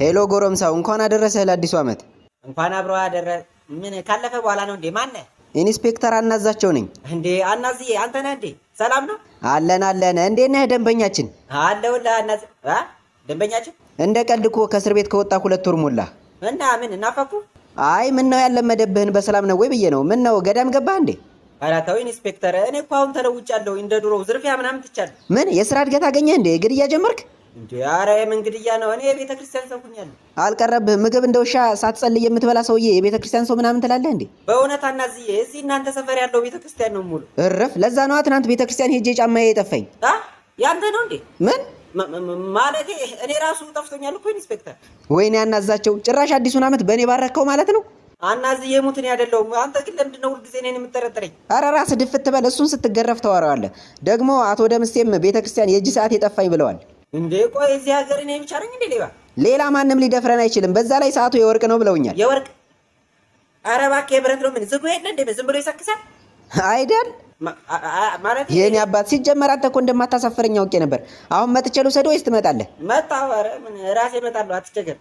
ሄሎ ጎረምሳው እንኳን አደረሰህ ለአዲሱ ዓመት። እንኳን አብሮ አደረሰ። ምን ካለፈ በኋላ ነው እንዴ? ማነህ? ኢንስፔክተር አናዛቸው ነኝ። እንዴ አናዝዬ አንተ ነህ እንዴ? ሰላም ነው? አለን። እንዴት ነህ ደንበኛችን? አለሁልህ አናዝ። ደንበኛችን እንደ ቀልድ እኮ ከእስር ቤት ከወጣ 2 ወር ሞላ እና ምን እናፈኩ? አይ ምን ነው ያለመደብህን በሰላም ነው ወይ ብዬ ነው። ምን ነው ገዳም ገባህ እንዴ? ኧረ ተው ኢንስፔክተር፣ እኔ እኮ አሁን ተለውጫለሁ። እንደ ድሮው ዝርፊያ ምናምን ትቻለሁ። ምን የስራ እድገት አገኘህ እንዴ? ግድያ ጀመርክ እንዴ? ኧረ የምን ግድያ ነው? እኔ የቤተ ክርስቲያን ሰው ሁኛለሁ። አልቀረብህም? ምግብ እንደ ውሻ ሳትጸልይ የምትበላ ሰውዬ የቤተ ክርስቲያን ሰው ምናምን ትላለህ እንዴ? በእውነት አናዝዬ፣ እዚህ እናንተ ሰፈር ያለው ቤተ ክርስቲያን ነው ሙሉ። እረፍ። ለዛ ነዋ ትናንት ቤተ ክርስቲያን ሄጄ ጫማዬ የጠፋኝ። ያንተ ነው እንዴ? ምን ማለቴ እኔ ራሱ ጠፍቶኛል እኮ ኢንስፔክተር። ወይኔ አናዛቸው፣ ጭራሽ አዲሱን ዓመት በእኔ ባረከው ማለት ነው። አናዝዬ ሙት እኔ አይደለሁም። አንተ ግን ለምንድን ነው ሁልጊዜ እኔን የምትጠረጥረኝ? ኧረ ራስህ ድፍት በል። እሱን ስትገረፍ ተዋረዋለህ። ደግሞ አቶ ደምስቴም ቤተ ክርስቲያን የእጅ ሰዓት የጠፋኝ ብለዋል። እንዴ ቆይ እዚህ ሀገር እኔ ብቻ ነኝ እንዴ ሌባ? ሌላ ማንም ሊደፍረን አይችልም። በዛ ላይ ሰዓቱ የወርቅ ነው ብለውኛል። የወርቅ? ኧረ እባክህ የብረት ነው። ምን ዝጉ የለ እንዴ? ዝም ብሎ ይሰክሳል አይደል? ማለት የኔ አባት ሲጀመር አንተ እኮ እንደማታሳፍረኝ አውቄ ነበር። አሁን መጥቼ ልውሰድ ወይስ ትመጣለህ? መጣሁ። ኧረ ምን ራሴ እመጣለሁ፣ አትቸገር።